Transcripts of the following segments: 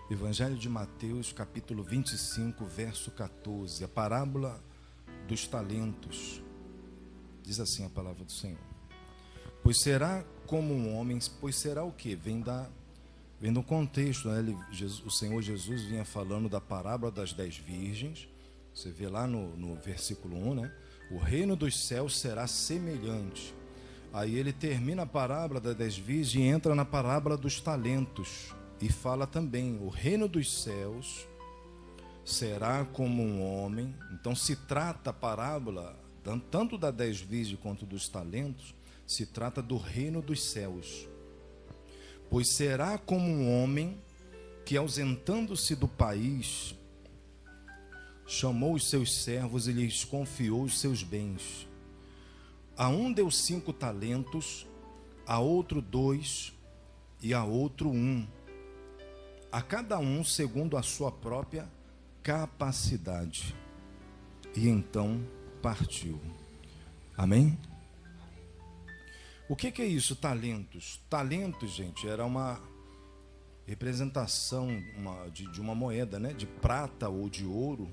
Evangelho de Mateus, capítulo 25, verso 14, a parábola dos talentos. Diz assim a palavra do Senhor: pois será como um homem, pois será o quê? Vem do contexto, né? O Senhor Jesus vinha falando da parábola das 10 virgens. Você vê lá no versículo 1, né? O reino dos céus será semelhante. Aí ele termina a parábola das 10 virgens e entra na parábola dos talentos. E fala também, o reino dos céus será como um homem. Então se trata a parábola, tanto da 10 virgens quanto dos talentos, se trata do reino dos céus. Pois será como um homem que, ausentando-se do país, chamou os seus servos e lhes confiou os seus bens. A um deu 5 talentos, a outro 2 e a outro 1. A cada um segundo a sua própria capacidade. E então partiu. Amém? O que é isso, talentos? Talentos, gente, era uma representação de uma moeda, né? De prata ou de ouro,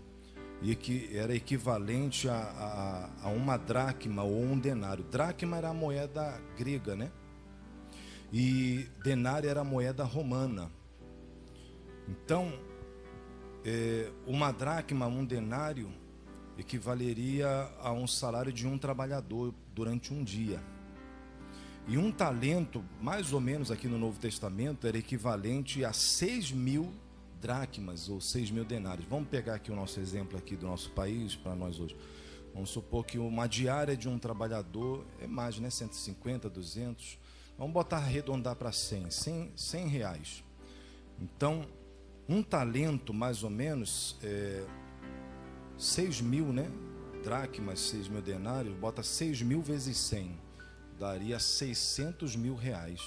e que era equivalente a uma dracma ou um denário. Dracma era a moeda grega, né? E denário era a moeda romana. Então, uma dracma, um denário, equivaleria a um salário de um trabalhador durante um dia. E um talento, mais ou menos aqui no Novo Testamento, era equivalente a 6.000 dracmas ou 6.000 denários. Vamos pegar aqui o nosso exemplo aqui do nosso país para nós hoje. Vamos supor que uma diária de um trabalhador é mais, né? 150, 200. Vamos botar, arredondar para 100 reais. Então, um talento, mais ou menos, 6.000, né? Dracmas, 6.000 denários, bota 6.000 vezes 100, daria 600.000 reais.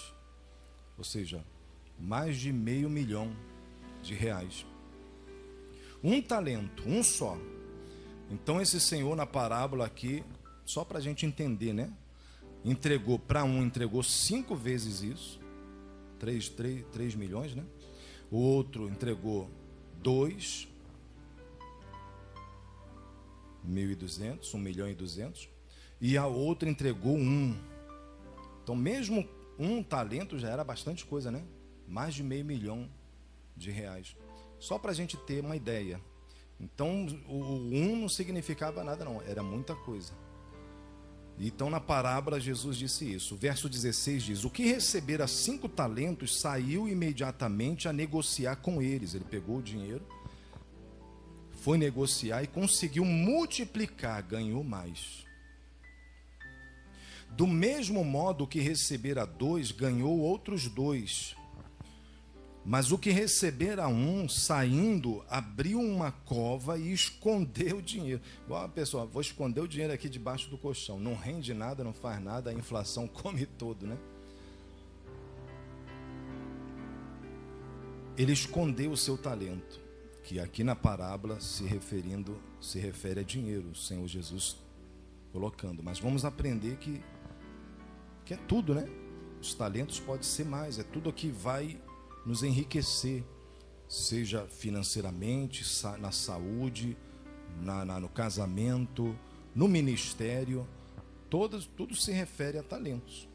Ou seja, mais de R$500 mil. Um talento, um só. Então esse senhor na parábola aqui, só para a gente entender, né? Entregou para um, entregou 5 vezes isso, 3 milhões, né? O outro entregou 2.200.000, 1.200.000, e a outra entregou 1. Então, mesmo um talento já era bastante coisa, né? Mais de R$500 mil. Só para a gente ter uma ideia. Então, o 1 não significava nada, não, era muita coisa. Então, na parábola, Jesus disse isso. O verso 16 diz: o que recebera 5 talentos saiu imediatamente a negociar com eles. Ele pegou o dinheiro, foi negociar e conseguiu multiplicar, ganhou mais. Do mesmo modo, o que recebera 2 ganhou outros 2. Mas o que recebera 1, saindo, abriu uma cova e escondeu o dinheiro. Igual, pessoal, vou esconder o dinheiro aqui debaixo do colchão. Não rende nada, não faz nada, a inflação come tudo, né? Ele escondeu o seu talento, que aqui na parábola se refere a dinheiro, o Senhor Jesus colocando. Mas vamos aprender que é tudo, né? Os talentos podem ser mais, é tudo que vai nos enriquecer, seja financeiramente, na saúde, no casamento, no ministério, tudo se refere a talentos.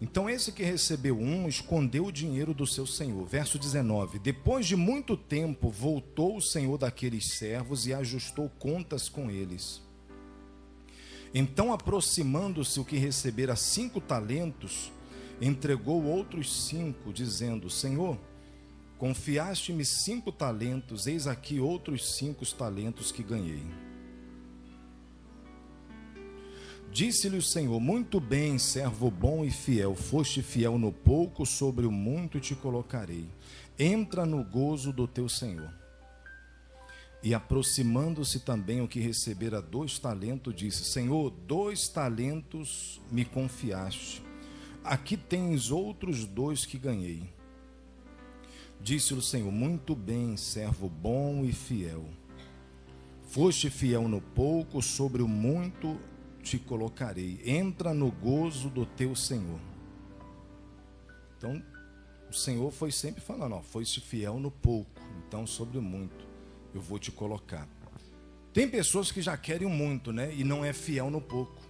Então esse que recebeu 1 escondeu o dinheiro do seu senhor. Verso 19: depois de muito tempo voltou o senhor daqueles servos e ajustou contas com eles. Então, aproximando-se o que recebera 5 talentos, entregou outros 5, dizendo: Senhor, confiaste-me 5 talentos, eis aqui outros 5 talentos que ganhei. Disse-lhe o Senhor: muito bem, servo bom e fiel, foste fiel no pouco, sobre o muito te colocarei. Entra no gozo do teu Senhor. E aproximando-se também o que recebera 2 talentos, disse: Senhor, 2 talentos me confiaste. Aqui tens outros 2 que ganhei. Disse-lhe o Senhor: muito bem, servo bom e fiel. Foste fiel no pouco, sobre o muito te colocarei. Entra no gozo do teu Senhor. Então, o Senhor foi sempre falando, ó, foste fiel no pouco, então sobre o muito eu vou te colocar. Tem pessoas que já querem muito, né? E não é fiel no pouco.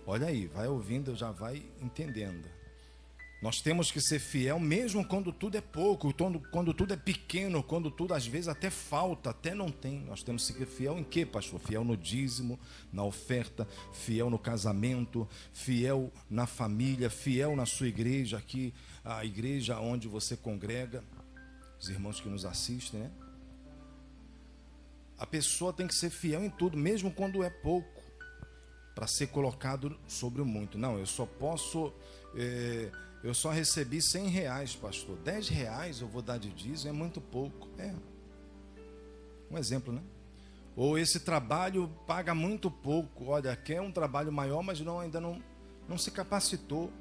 Olha aí, vai ouvindo, já vai entendendo. Nós temos que ser fiel mesmo quando tudo é pouco, quando tudo é pequeno, quando tudo às vezes até falta, até não tem. Nós temos que ser fiel em quê, pastor? Fiel no dízimo, na oferta, fiel no casamento, fiel na família, fiel na sua igreja aqui, a igreja onde você congrega, os irmãos que nos assistem, né? A pessoa tem que ser fiel em tudo, mesmo quando é pouco, para ser colocado sobre o muito. Não, eu só posso... eu só recebi R$100, pastor. R$10 eu vou dar de dízimo, é muito pouco. É um exemplo, né? Ou esse trabalho paga muito pouco. Olha, quer um trabalho maior, mas ainda não se capacitou.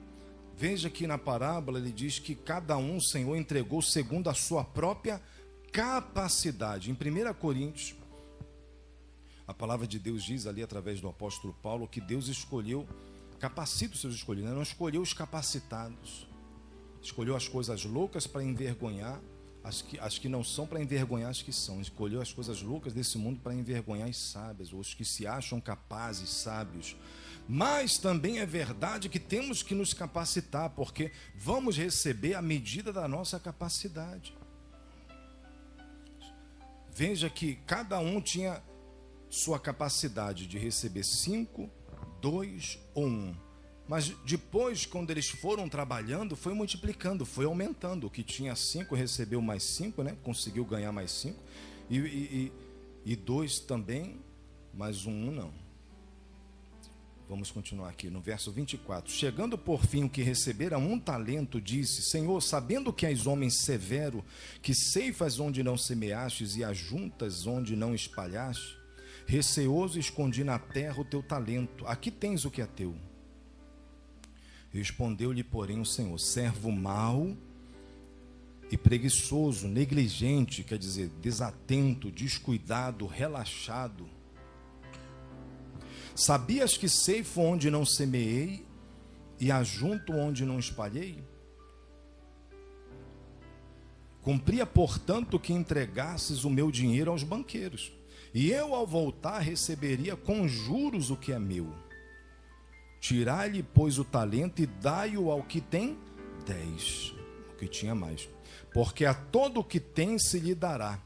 Veja que na parábola ele diz que cada um o Senhor entregou segundo a sua própria capacidade. Em 1 Coríntios, a palavra de Deus diz ali através do apóstolo Paulo que Deus escolheu, capacita os seus escolhidos, né? Não escolheu os capacitados, escolheu as coisas loucas para envergonhar as que não são, para envergonhar as que são. Escolheu as coisas loucas desse mundo para envergonhar as sábias, os que se acham capazes, sábios. Mas também é verdade que temos que nos capacitar, porque vamos receber a medida da nossa capacidade. Veja que cada um tinha sua capacidade de receber 5, 2 ou 1. Mas depois, quando eles foram trabalhando, foi multiplicando, foi aumentando. O que tinha 5 recebeu mais 5, né? Conseguiu ganhar mais 5. E 2 também, mas 1 não. Vamos continuar aqui no verso 24. Chegando por fim o que recebera 1 talento, disse: Senhor, sabendo que és homem severo, que ceifas onde não semeastes e ajuntas onde não espalhaste, receoso escondi na terra o teu talento. Aqui tens o que é teu. Respondeu-lhe, porém, o Senhor: servo mau e preguiçoso, negligente, quer dizer, desatento, descuidado, relaxado. Sabias que ceifo onde não semeei e ajunto onde não espalhei? Cumpria, portanto, que entregasses o meu dinheiro aos banqueiros, e eu, ao voltar, receberia com juros o que é meu. Tirai-lhe, pois, o talento e dai-o ao que tem 10, o que tinha mais. Porque a todo o que tem se lhe dará,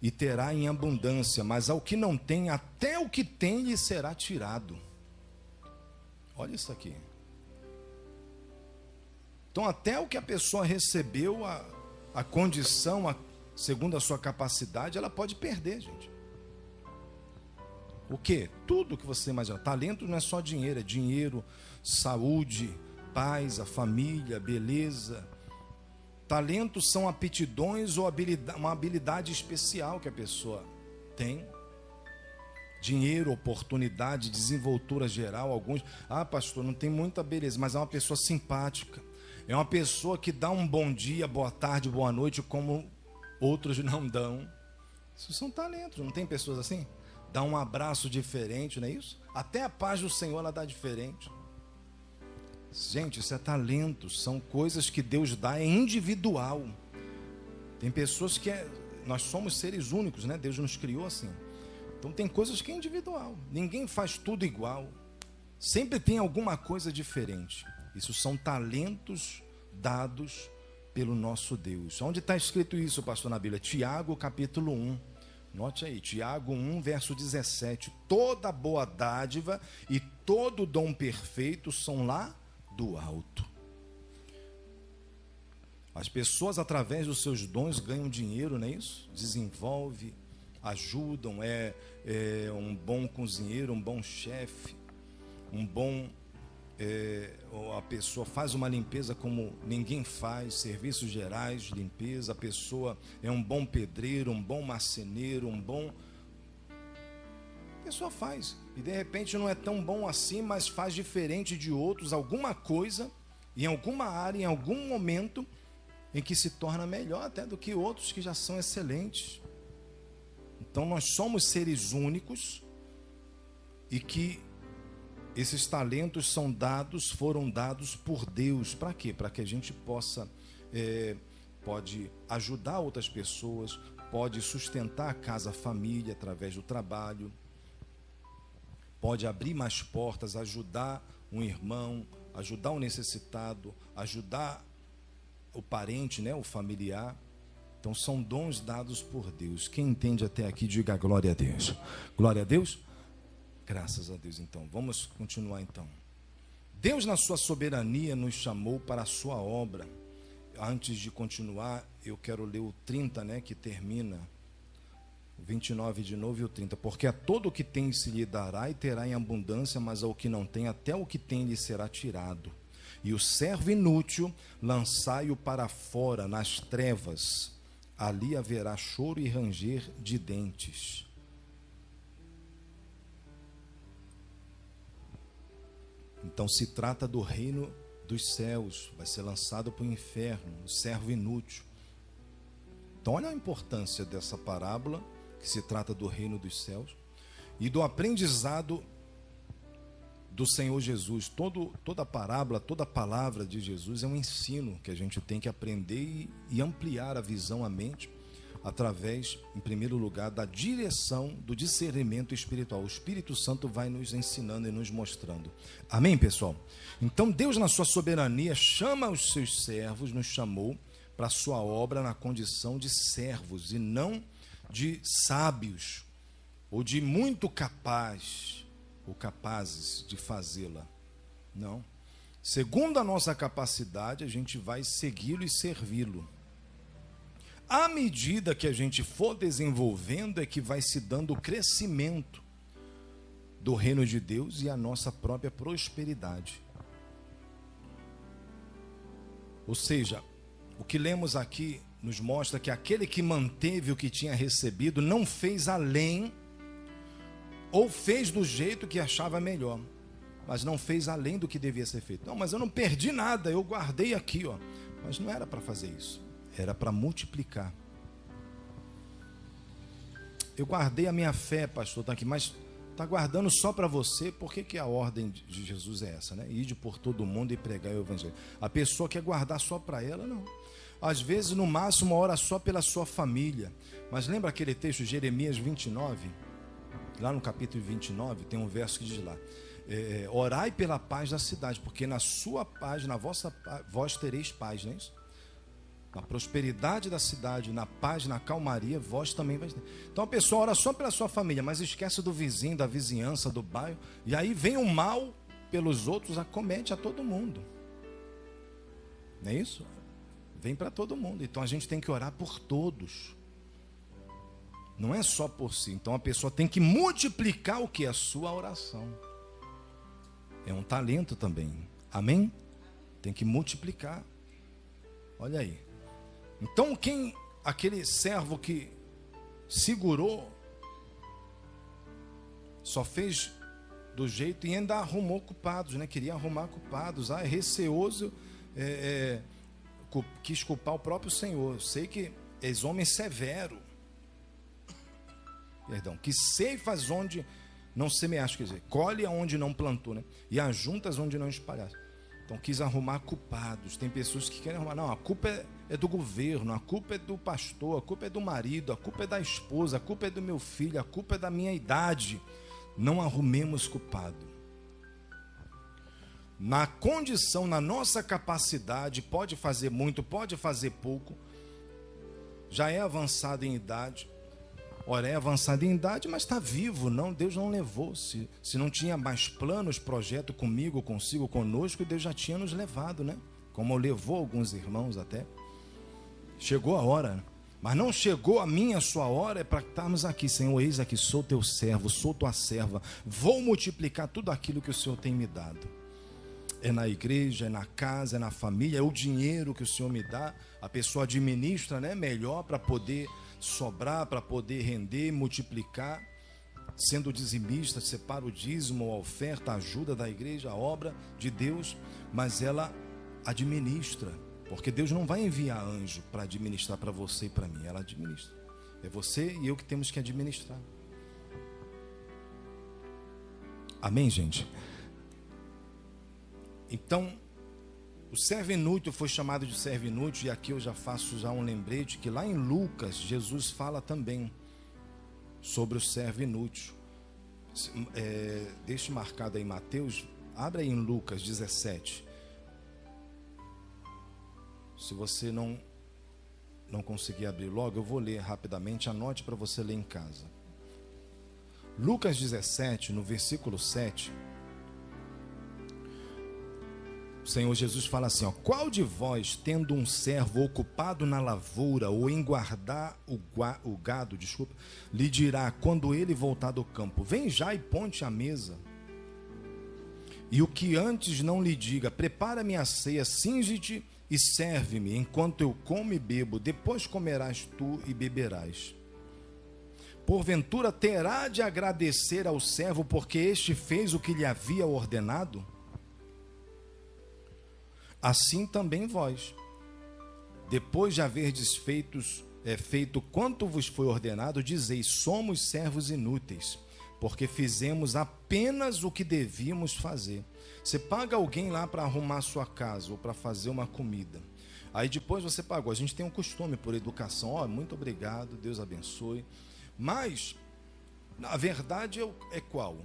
e terá em abundância, mas ao que não tem, até o que tem lhe será tirado. Olha isso aqui. Então, até o que a pessoa recebeu, a condição, segundo a sua capacidade, ela pode perder, gente. O quê? Tudo que você imagina. Talento não é só dinheiro, é dinheiro, saúde, paz, a família, beleza. Talentos são aptidões ou uma habilidade especial que a pessoa tem. Dinheiro, oportunidade, desenvoltura geral, alguns... Ah, pastor, não tem muita beleza, mas é uma pessoa simpática. É uma pessoa que dá um bom dia, boa tarde, boa noite, como outros não dão. Isso são talentos, não tem pessoas assim? Dá um abraço diferente, não é isso? Até a paz do Senhor ela dá diferente. Gente, isso é talento, são coisas que Deus dá, é individual. Tem pessoas que nós somos seres únicos, né? Deus nos criou assim. Então tem coisas que é individual. Ninguém faz tudo igual. Sempre tem alguma coisa diferente. Isso são talentos dados pelo nosso Deus. Onde está escrito isso, pastor, na Bíblia? Tiago, capítulo 1. Note aí, Tiago 1, verso 17. Toda boa dádiva e todo dom perfeito são lá do alto. As pessoas, através dos seus dons, ganham dinheiro, não é isso? Desenvolve, ajudam, é um bom cozinheiro, um bom chefe, a pessoa faz uma limpeza como ninguém faz, serviços gerais, limpeza, a pessoa é um bom pedreiro, um bom marceneiro, a pessoa faz, e de repente não é tão bom assim, mas faz diferente de outros, alguma coisa, em alguma área, em algum momento, em que se torna melhor até do que outros que já são excelentes. Então nós somos seres únicos, e que esses talentos foram dados por Deus. Para quê? Para que a gente pode ajudar outras pessoas, pode sustentar a casa, a família através do trabalho, pode abrir mais portas, ajudar um irmão, ajudar o necessitado, ajudar o parente, né, o familiar. Então são dons dados por Deus. Quem entende até aqui, diga glória a Deus. Glória a Deus? Graças a Deus. Então, vamos continuar então. Deus, na sua soberania, nos chamou para a sua obra. Antes de continuar, eu quero ler o 30, né, que termina, o 29 de novo e o 30. Porque a todo o que tem se lhe dará e terá em abundância, mas ao que não tem, até o que tem lhe será tirado. E o servo inútil, lançai-o para fora, nas trevas. Ali haverá choro e ranger de dentes. Então se trata do reino dos céus, vai ser lançado para o inferno, o servo inútil. Então olha a importância dessa parábola, que se trata do reino dos céus, e do aprendizado do Senhor Jesus. Toda parábola, toda palavra de Jesus é um ensino que a gente tem que aprender e ampliar a visão, a mente, através, em primeiro lugar, da direção, do discernimento espiritual. O Espírito Santo vai nos ensinando e nos mostrando. Amém, pessoal? Então, Deus, na sua soberania, chama os seus servos, nos chamou para a sua obra na condição de servos e não de sábios ou de muito capaz ou capazes de fazê-la. Não. Segundo a nossa capacidade, a gente vai segui-lo e servi-lo. À medida que a gente for desenvolvendo, é que vai se dando o crescimento do reino de Deus e a nossa própria prosperidade. Ou seja, o que lemos aqui nos mostra que aquele que manteve o que tinha recebido não fez além, ou fez do jeito que achava melhor, mas não fez além do que devia ser feito. Não, mas eu não perdi nada, eu guardei aqui, ó. Mas não era para fazer isso. Era para multiplicar. Eu guardei a minha fé, pastor, está aqui, mas está guardando só para você. Por que a ordem de Jesus é essa, né? Ide por todo mundo e pregar o evangelho. A pessoa quer guardar só para ela, não. Às vezes, no máximo, ora só pela sua família. Mas lembra aquele texto, Jeremias 29? Lá no capítulo 29, tem um verso que diz lá: orai pela paz da cidade, porque na sua paz, na vossa paz, vós tereis paz, não é isso? Na prosperidade da cidade, na paz, na calmaria, vós também vais ter. Então a pessoa ora só pela sua família, mas esquece do vizinho, da vizinhança, do bairro, e aí vem o mal pelos outros, acomete a todo mundo. Não é isso? Vem para todo mundo. Então a gente tem que orar por todos. Não é só por si. Então a pessoa tem que multiplicar o que é a sua oração. É um talento também. Amém? Tem que multiplicar. Olha aí. Então aquele servo que segurou, só fez do jeito e ainda arrumou culpados, né? Queria arrumar culpados. É receoso, quis culpar o próprio Senhor. Eu sei que és homem severo. Perdão, que ceifas onde não semeaste, quer dizer, colhe aonde não plantou, né? E ajuntas onde não espalhaste. Então quis arrumar culpados. Tem pessoas que querem arrumar. Não, a culpa é do governo, a culpa é do pastor, a culpa é do marido, a culpa é da esposa, a culpa é do meu filho, a culpa é da minha idade. Não arrumemos culpado. Na condição, na nossa capacidade, pode fazer muito, pode fazer pouco. Já é avançado em idade. Ora, é avançado em idade, mas está vivo. Não, Deus não levou. Se não tinha mais planos, projeto comigo, consigo, conosco, Deus já tinha nos levado, né? Como levou alguns irmãos até. Chegou a hora, mas não chegou a minha, a sua hora, é para estarmos aqui. Senhor, eis aqui, sou teu servo, sou tua serva. Vou multiplicar tudo aquilo que o Senhor tem me dado. É na igreja, é na casa, é na família, é o dinheiro que o Senhor me dá. A pessoa administra, né, melhor para poder sobrar, para poder render, multiplicar. Sendo dizimista, separa o dízimo, a oferta, a ajuda da igreja, a obra de Deus, mas ela administra, porque Deus não vai enviar anjo para administrar para você e para mim, ela administra. É você e eu que temos que administrar. Amém, gente? Então, o servo inútil foi chamado de servo inútil, e aqui eu já faço um lembrete, que lá em Lucas, Jesus fala também sobre o servo inútil. Deixe marcado aí Mateus, abre aí em Lucas 17. Se você não conseguir abrir logo, eu vou ler rapidamente, anote para você ler em casa. Lucas 17, no versículo 7, o Senhor Jesus fala assim, ó: qual de vós, tendo um servo ocupado na lavoura ou em guardar o gado, lhe dirá, quando ele voltar do campo, vem já e ponte a mesa? E o que antes não lhe diga, prepara-me a ceia, cinge-te e serve-me, enquanto eu como e bebo, depois comerás tu e beberás. Porventura terá de agradecer ao servo, porque este fez o que lhe havia ordenado? Assim também vós, depois de haverdes feito quanto vos foi ordenado, dizeis, somos servos inúteis, porque fizemos apenas o que devíamos fazer. Você paga alguém lá para arrumar a sua casa ou para fazer uma comida. Aí depois você pagou. A gente tem um costume por educação. Muito obrigado, Deus abençoe. Mas, na verdade, é qual?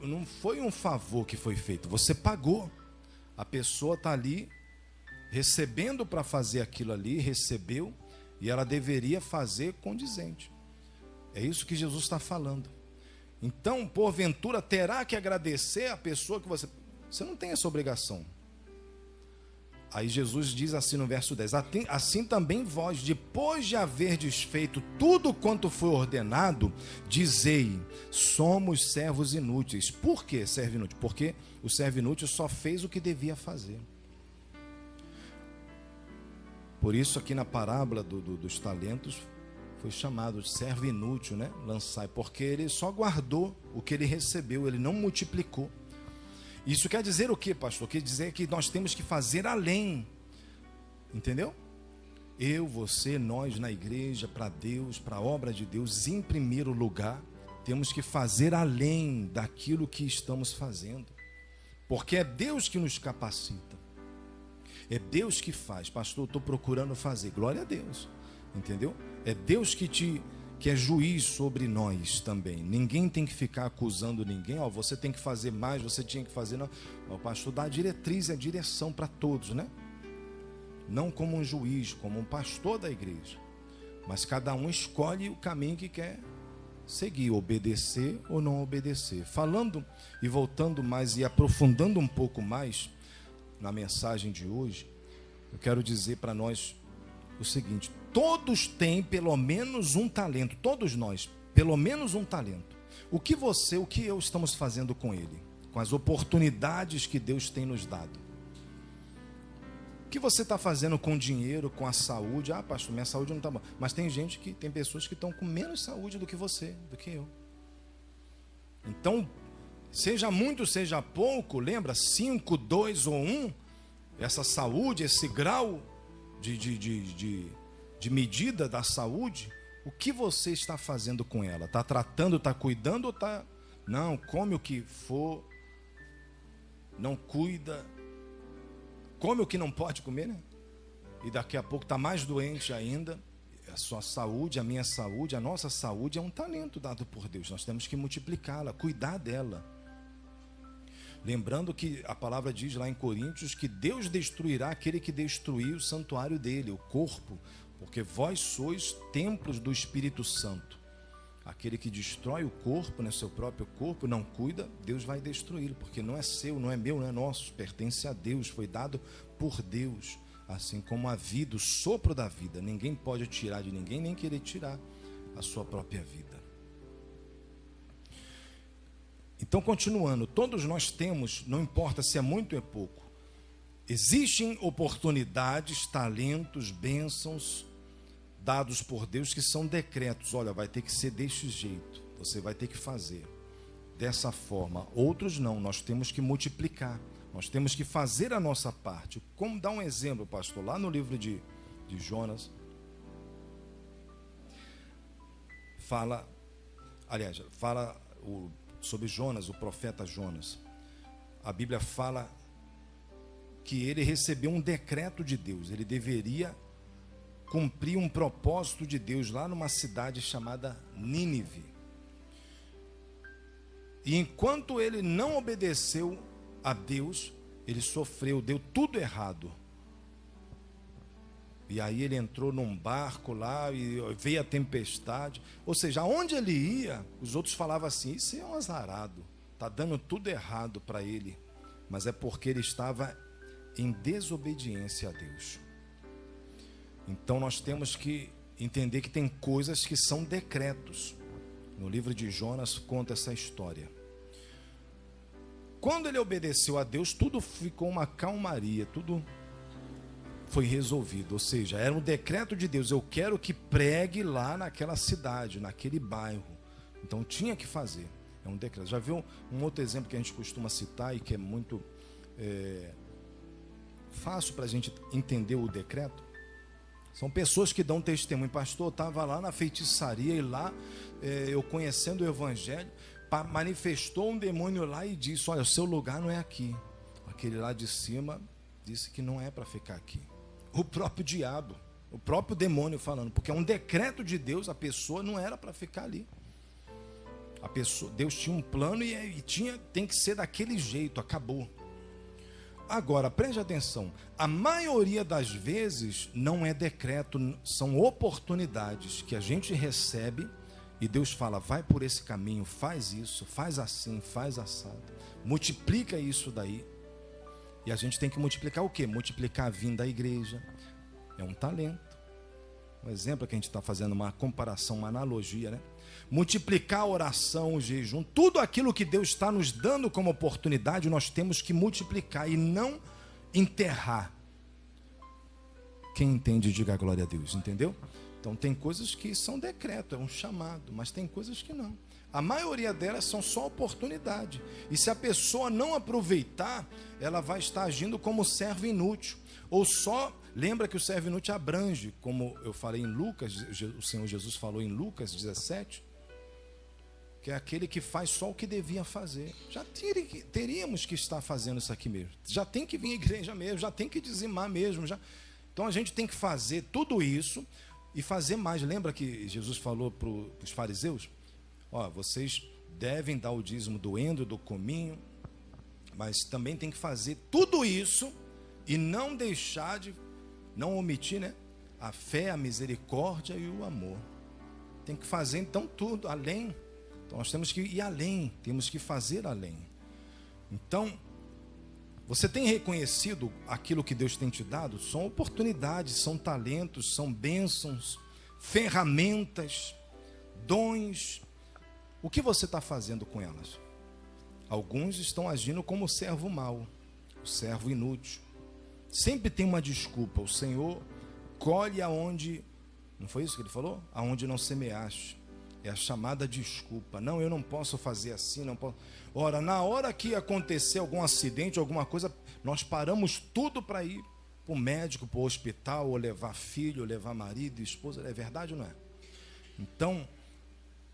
Não foi um favor que foi feito. Você pagou. A pessoa está ali, recebendo para fazer aquilo ali, recebeu, e ela deveria fazer condizente. É isso que Jesus está falando. Então, porventura, terá que agradecer a pessoa que você não tem essa obrigação. Aí Jesus diz assim no verso 10, assim também vós, depois de haverdes feito tudo quanto foi ordenado, dizei, somos servos inúteis. Por que servo inútil? Porque o servo inútil só fez o que devia fazer. Por isso aqui na parábola dos talentos, foi chamado de servo inútil, né? Lançai, porque ele só guardou o que ele recebeu, ele não multiplicou. Isso quer dizer o que, pastor? Quer dizer que nós temos que fazer além, entendeu? Eu, você, nós na igreja, para Deus, para a obra de Deus, em primeiro lugar, temos que fazer além daquilo que estamos fazendo, porque é Deus que nos capacita, é Deus que faz. Pastor, eu estou procurando fazer, glória a Deus, entendeu? É Deus que é juiz sobre nós também. Ninguém tem que ficar acusando ninguém. Você tem que fazer mais, você tinha que fazer. Não. O pastor dá a diretriz, a direção para todos, né? Não como um juiz, como um pastor da igreja. Mas cada um escolhe o caminho que quer seguir, obedecer ou não obedecer. Falando e voltando mais e aprofundando um pouco mais na mensagem de hoje, eu quero dizer para nós o seguinte: todos têm pelo menos um talento, todos nós, pelo menos um talento. O que eu estamos fazendo com ele? Com as oportunidades que Deus tem nos dado? O que você está fazendo com o dinheiro, com a saúde? Pastor, minha saúde não está boa. Mas tem pessoas que estão com menos saúde do que você, do que eu. Então, seja muito, seja pouco, lembra? 5, 2 ou 1, essa saúde, esse grau de medida da saúde, o que você está fazendo com ela? Está tratando, está cuidando ou está... Não, come o que for, não cuida, come o que não pode comer, né? E daqui a pouco está mais doente ainda. A sua saúde, a minha saúde, a nossa saúde é um talento dado por Deus. Nós temos que multiplicá-la, cuidar dela. Lembrando que a palavra diz lá em Coríntios que Deus destruirá aquele que destruir o santuário dele, o corpo, porque vós sois templos do Espírito Santo. Aquele que destrói o corpo, né, seu próprio corpo, não cuida, Deus vai destruí-lo, porque não é seu, não é meu, não é nosso, pertence a Deus, foi dado por Deus, assim como a vida, o sopro da vida. Ninguém pode tirar de ninguém, nem querer tirar a sua própria vida. Então, continuando, todos nós temos, não importa se é muito ou é pouco, existem oportunidades, talentos, bênçãos dados por Deus que são decretos. Olha, vai ter que ser deste jeito, você vai ter que fazer dessa forma. Outros não, nós temos que multiplicar, nós temos que fazer a nossa parte. Como dar um exemplo, pastor, lá no livro de Jonas, fala sobre Jonas, o profeta Jonas. A Bíblia fala que ele recebeu um decreto de Deus. Ele deveria cumprir um propósito de Deus lá numa cidade chamada Nínive. E enquanto ele não obedeceu a Deus, ele sofreu, deu tudo errado. E aí ele entrou num barco lá e veio a tempestade. Ou seja, aonde ele ia, os outros falavam assim: isso é um azarado, está dando tudo errado para ele. Mas é porque ele estava em desobediência a Deus. Então nós temos que entender que tem coisas que são decretos. No livro de Jonas conta essa história. Quando ele obedeceu a Deus, tudo ficou uma calmaria, tudo foi resolvido. Ou seja, era um decreto de Deus: eu quero que pregue lá naquela cidade, naquele bairro. Então tinha que fazer. É um decreto. Já viu um outro exemplo que a gente costuma citar e que é muito fácil para a gente entender o decreto? São pessoas que dão testemunho. Pastor, eu estava lá na feitiçaria e lá eu conhecendo o evangelho, manifestou um demônio lá e disse: olha, o seu lugar não é aqui. Aquele lá de cima disse que não é para ficar aqui. O próprio diabo, o próprio demônio falando, porque é um decreto de Deus, a pessoa não era para ficar ali. A pessoa, Deus tinha um plano e tem que ser daquele jeito, acabou. Agora, preste atenção, a maioria das vezes não é decreto, são oportunidades que a gente recebe e Deus fala: vai por esse caminho, faz isso, faz assim, faz assado, multiplica isso daí. E a gente tem que multiplicar o quê? Multiplicar a vinda à igreja. É um talento. Um exemplo que a gente está fazendo, uma comparação, uma analogia, né? Multiplicar a oração, o jejum, tudo aquilo que Deus está nos dando como oportunidade, nós temos que multiplicar e não enterrar. Quem entende, diga glória a Deus, entendeu? Então tem coisas que são decreto, é um chamado, mas tem coisas que não. A maioria delas são só oportunidade. E se a pessoa não aproveitar, ela vai estar agindo como servo inútil. Ou só, lembra que o servo inútil abrange, como eu falei em Lucas, o Senhor Jesus falou em Lucas 17, que é aquele que faz só o que devia fazer. Já teríamos que estar fazendo isso aqui mesmo. Já tem que vir à igreja mesmo, já tem que dizimar mesmo. Já. Então a gente tem que fazer tudo isso e fazer mais. Lembra que Jesus falou para os fariseus? Ó, vocês devem dar o dízimo do endro, do cominho, mas também tem que fazer tudo isso e não deixar de, não omitir, né? A fé, a misericórdia e o amor. Tem que fazer então tudo, além. Então nós temos que ir além, temos que fazer além. Então, você tem reconhecido aquilo que Deus tem te dado? São oportunidades, são talentos, são bênçãos, ferramentas, dons. O que você está fazendo com elas? Alguns estão agindo como o servo mau, o servo inútil. Sempre tem uma desculpa. O Senhor colhe aonde, não foi isso que ele falou? Aonde não semeaste. É a chamada desculpa. Não, eu não posso fazer assim, não posso. Ora, na hora que acontecer algum acidente, alguma coisa, nós paramos tudo para ir para o médico, para o hospital, ou levar filho, ou levar marido, esposa. É verdade ou não é? Então,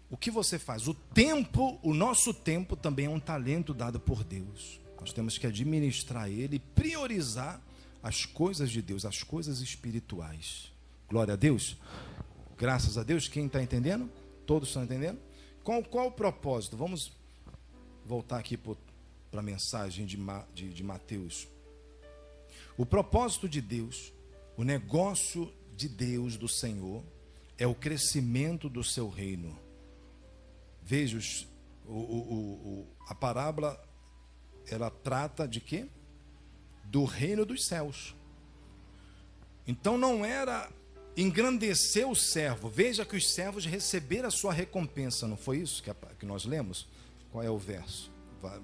o que você faz? O tempo, o nosso tempo também é um talento dado por Deus. Nós temos que administrar ele e priorizar as coisas de Deus, as coisas espirituais. Glória a Deus. Graças a Deus. Quem está entendendo? Todos estão entendendo? Qual o propósito? Vamos voltar aqui para a mensagem de Mateus. O propósito de Deus, o negócio de Deus, do Senhor, é o crescimento do seu reino. Veja, a parábola, ela trata de quê? Do reino dos céus. Então não era engrandecer o servo. Veja que os servos receberam a sua recompensa, não foi isso que nós lemos? Qual é o verso?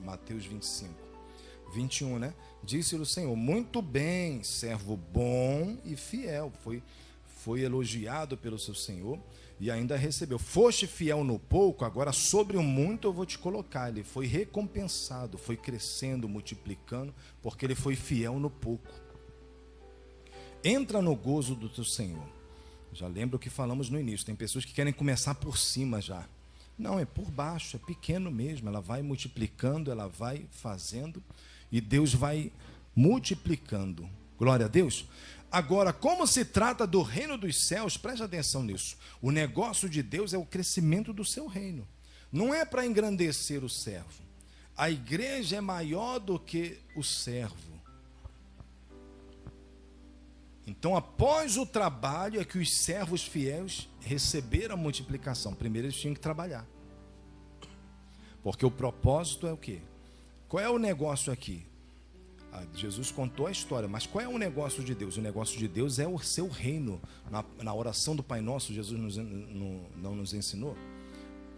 Mateus 25, 21, né? Disse-lhe o Senhor: muito bem, servo bom e fiel. Foi elogiado pelo seu Senhor e ainda recebeu. Foste fiel no pouco, agora sobre o muito eu vou te colocar. Ele foi recompensado, foi crescendo, multiplicando, porque ele foi fiel no pouco. Entra no gozo do teu Senhor. Já lembra o que falamos no início. Tem pessoas que querem começar por cima já. Não, é por baixo, é pequeno mesmo. Ela vai multiplicando, ela vai fazendo, e Deus vai multiplicando. Glória a Deus. Agora, como se trata do reino dos céus, preste atenção nisso. O negócio de Deus é o crescimento do seu reino. Não é para engrandecer o servo. A igreja é maior do que o servo. Então, após o trabalho, é que os servos fiéis receberam a multiplicação. Primeiro eles tinham que trabalhar. Porque o propósito é o quê? Qual é o negócio aqui? Jesus contou a história, mas qual é o negócio de Deus? O negócio de Deus é o seu reino. Na oração do Pai Nosso, Jesus não nos ensinou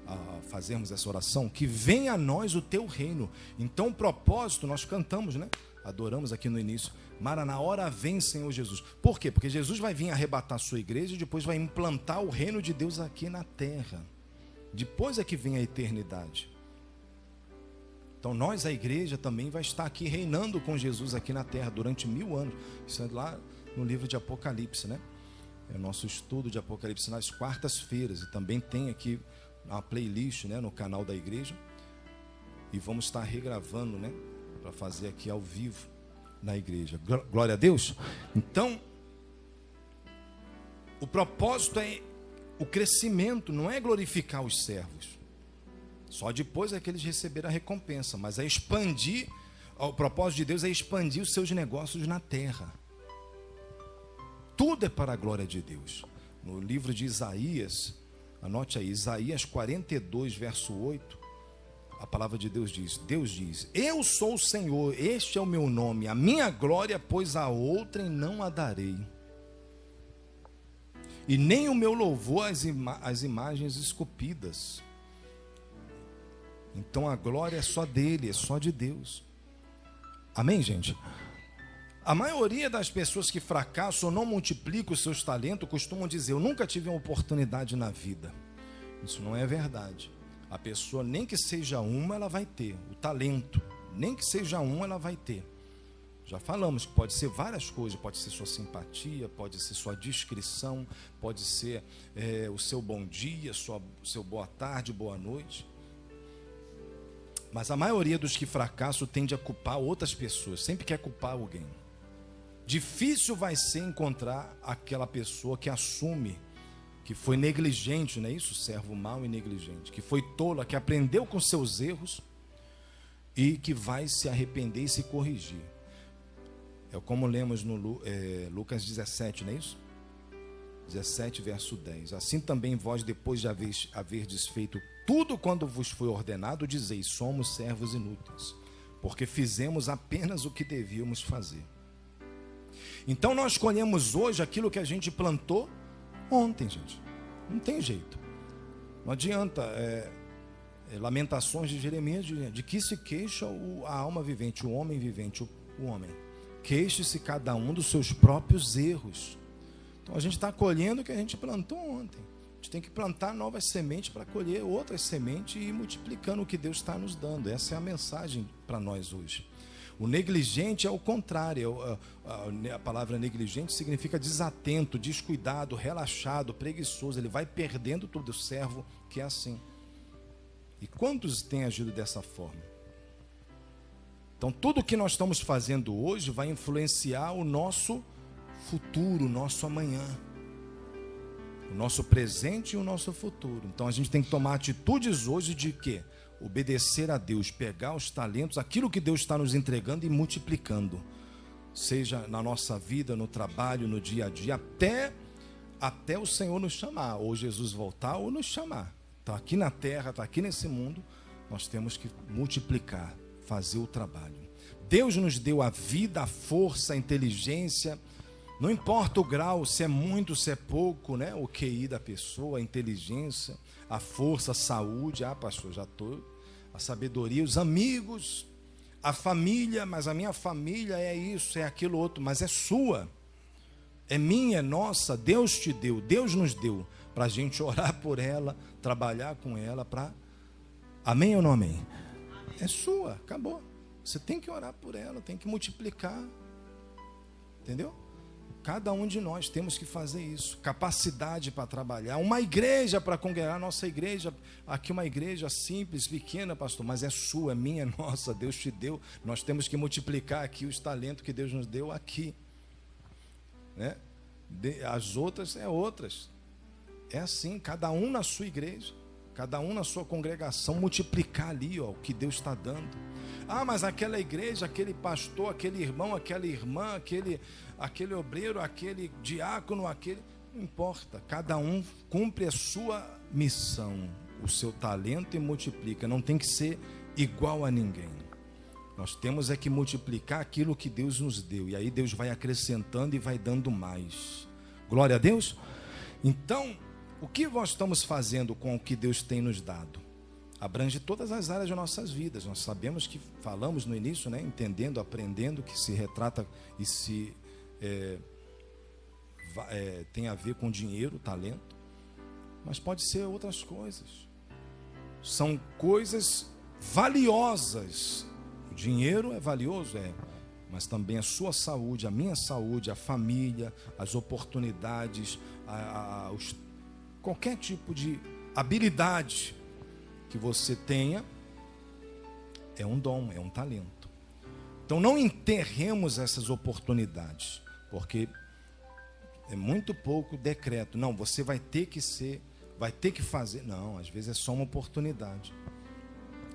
a fazermos essa oração? Que venha a nós o teu reino. Então o propósito, nós cantamos, né? Adoramos aqui no início. Mara, na hora vem, Senhor Jesus. Por quê? Porque Jesus vai vir arrebatar a sua igreja e depois vai implantar o reino de Deus aqui na terra. Depois é que vem a eternidade. Então nós, a igreja, também vai estar aqui reinando com Jesus aqui na terra durante 1000 anos. Isso é lá no livro de Apocalipse, né? É o nosso estudo de Apocalipse nas quartas-feiras. E também tem aqui uma playlist, né, no canal da igreja. E vamos estar regravando, né, para fazer aqui ao vivo na igreja. Glória a Deus. Então, o propósito é o crescimento, não é glorificar os servos. Só depois é que eles receberam a recompensa, mas é expandir, o propósito de Deus é expandir os seus negócios na terra. Tudo é para a glória de Deus. No livro de Isaías, anote aí, Isaías 42, verso 8, a palavra de Deus diz, eu sou o Senhor, este é o meu nome, a minha glória, pois a outrem não a darei. E nem o meu louvor às imagens esculpidas. Então a glória é só dele, é só de Deus. Amém, gente? A maioria das pessoas que fracassam ou não multiplicam os seus talentos costumam dizer, eu nunca tive uma oportunidade na vida. Isso não é verdade. A pessoa, nem que seja uma, ela vai ter. O talento, nem que seja um, ela vai ter. Já falamos que pode ser várias coisas. Pode ser sua simpatia, pode ser sua discrição, pode ser o seu bom dia, seu boa tarde, boa noite. Mas a maioria dos que fracassam tende a culpar outras pessoas. Sempre quer culpar alguém. Difícil vai ser encontrar aquela pessoa que assume que foi negligente, não é isso? Servo mau e negligente, que foi tola, que aprendeu com seus erros e que vai se arrepender e se corrigir. É como lemos no Lucas 17, não é isso? 17, verso 10. Assim também vós, depois de haverdes feito tudo quando vos foi ordenado, dizeis, somos servos inúteis, porque fizemos apenas o que devíamos fazer. Então nós colhemos hoje aquilo que a gente plantou ontem, gente. Não tem jeito. Não adianta. Lamentações de Jeremias, de que se queixa a alma vivente, o homem vivente, o homem. Queixe-se cada um dos seus próprios erros. Então a gente está colhendo o que a gente plantou ontem. A gente tem que plantar novas sementes para colher outras sementes e ir multiplicando o que Deus está nos dando. Essa é a mensagem para nós hoje. O negligente é o contrário. A palavra negligente significa desatento, descuidado, relaxado, preguiçoso. Ele vai perdendo tudo. O servo que é assim. E quantos têm agido dessa forma? Então tudo o que nós estamos fazendo hoje vai influenciar o nosso futuro, o nosso amanhã. O nosso presente e o nosso futuro. Então a gente tem que tomar atitudes hoje de quê? Obedecer a Deus, pegar os talentos, aquilo que Deus está nos entregando e multiplicando. Seja na nossa vida, no trabalho, no dia a dia, até o Senhor nos chamar, ou Jesus voltar ou nos chamar. Está aqui na terra, está aqui nesse mundo, nós temos que multiplicar, fazer o trabalho. Deus nos deu a vida, a força, a inteligência. Não importa o grau, se é muito, se é pouco, né? O QI da pessoa, a inteligência, a força, a saúde. Pastor, já estou. A sabedoria, os amigos, a família, mas a minha família é isso, é aquilo outro, mas é sua, é minha, é nossa. Deus te deu, Deus nos deu, para a gente orar por ela, trabalhar com ela, para. Amém ou não amém? É sua, acabou. Você tem que orar por ela, tem que multiplicar, entendeu? Cada um de nós temos que fazer isso. Capacidade para trabalhar. Uma igreja para congregar. Nossa igreja, aqui uma igreja simples, pequena, pastor, mas é sua, é minha, é nossa. Deus te deu. Nós temos que multiplicar aqui os talentos que Deus nos deu aqui. Né? As outras é outras. É assim, cada um na sua igreja. Cada um na sua congregação, multiplicar ali o que Deus está dando. Ah, mas aquela igreja, aquele pastor, aquele irmão, aquela irmã, aquele obreiro, aquele diácono, não importa. Cada um cumpre a sua missão, o seu talento e multiplica. Não tem que ser igual a ninguém. Nós temos é que multiplicar aquilo que Deus nos deu. E aí Deus vai acrescentando e vai dando mais. Glória a Deus. Então, o que nós estamos fazendo com o que Deus tem nos dado? Abrange todas as áreas de nossas vidas. Nós sabemos que falamos no início, né? Entendendo, aprendendo, que se retrata e se tem a ver com dinheiro, talento. Mas pode ser outras coisas. São coisas valiosas. O dinheiro é valioso, mas também a sua saúde, a minha saúde, a família, as oportunidades, qualquer tipo de habilidade que você tenha é um dom, é um talento. Então não enterremos essas oportunidades, porque é muito pouco decreto. Não, você vai ter que ser, vai ter que fazer. Não, às vezes é só uma oportunidade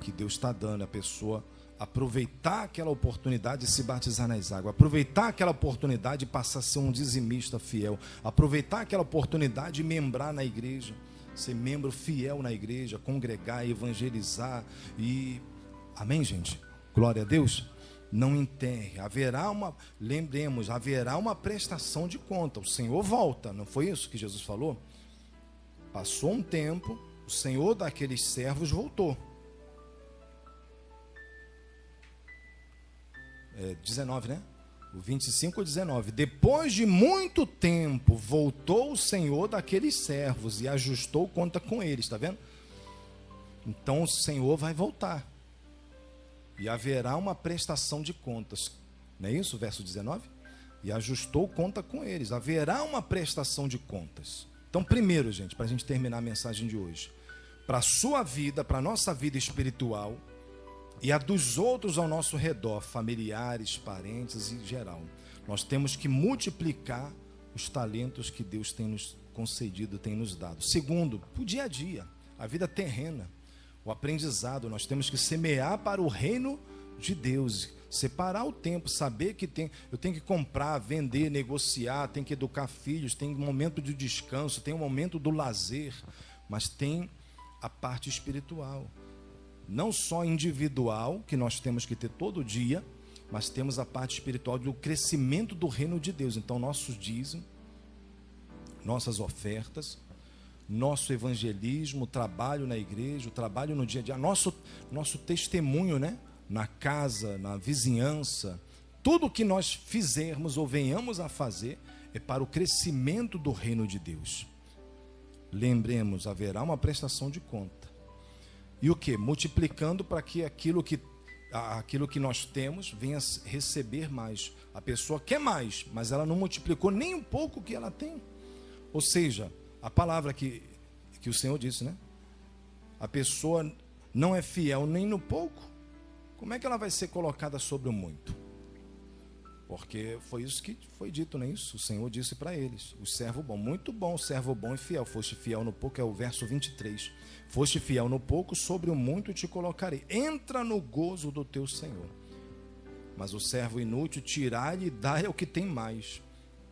que Deus está dando a pessoa aproveitar aquela oportunidade de se batizar nas águas, aproveitar aquela oportunidade de passar a ser um dizimista fiel, aproveitar aquela oportunidade de membrar na igreja, ser membro fiel na igreja, congregar, evangelizar e... Amém, gente? Glória a Deus. Não enterre, lembremos, haverá uma prestação de conta. O Senhor volta, não foi isso que Jesus falou? Passou um tempo, o Senhor daqueles servos voltou. 19, né? O 25 ou 19. Depois de muito tempo, voltou o Senhor daqueles servos e ajustou conta com eles, está vendo? Então o Senhor vai voltar. E haverá uma prestação de contas. Não é isso? Verso 19? E ajustou conta com eles. Haverá uma prestação de contas. Então, primeiro, gente, para a gente terminar a mensagem de hoje, para a sua vida, para a nossa vida espiritual, e a dos outros ao nosso redor, familiares, parentes em geral, nós temos que multiplicar os talentos que Deus tem nos concedido, tem nos dado. Segundo, o dia a dia, a vida terrena, o aprendizado, nós temos que semear para o reino de Deus, separar o tempo, saber que eu tenho que comprar, vender, negociar, tenho que educar filhos, tem um momento de descanso, tem um momento do lazer, mas tem a parte espiritual. Não só individual, que nós temos que ter todo dia, mas temos a parte espiritual do crescimento do reino de Deus. Então, nossos dízimos, nossas ofertas, nosso evangelismo, trabalho na igreja, o trabalho no dia a dia, nosso testemunho, né? Na casa, na vizinhança, tudo que nós fizermos ou venhamos a fazer é para o crescimento do reino de Deus. Lembremos, haverá uma prestação de conta. E o que? Multiplicando para que aquilo que nós temos venha receber mais. A pessoa quer mais, mas ela não multiplicou nem um pouco o que ela tem. Ou seja, a palavra que o Senhor disse, né? A pessoa não é fiel nem no pouco, como é que ela vai ser colocada sobre o muito? Porque foi isso que foi dito, não é isso? O Senhor disse para eles, o servo bom, muito bom, servo bom e fiel, foste fiel no pouco, é o verso 23, foste fiel no pouco, sobre o muito te colocarei, entra no gozo do teu Senhor. Mas o servo inútil, tirar-lhe e dar-lhe o que tem mais,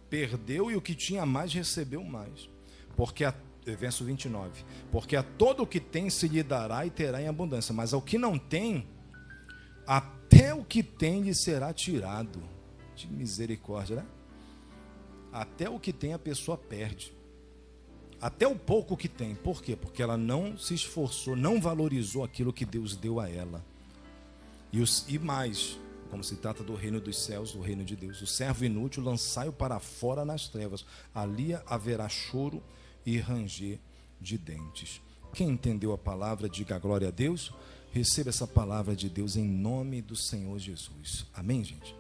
perdeu e o que tinha mais recebeu mais, porque verso 29, porque a todo o que tem se lhe dará e terá em abundância, mas ao que não tem, até o que tem lhe será tirado. De misericórdia, né? Até o que tem a pessoa perde. Até o pouco que tem. Por quê? Porque ela não se esforçou, não valorizou aquilo que Deus deu a ela. E mais, como se trata do reino dos céus, do reino de Deus, o servo inútil lançai-o para fora nas trevas. Ali haverá choro e ranger de dentes. Quem entendeu a palavra, diga glória a Deus. Receba essa palavra de Deus em nome do Senhor Jesus. Amém, gente?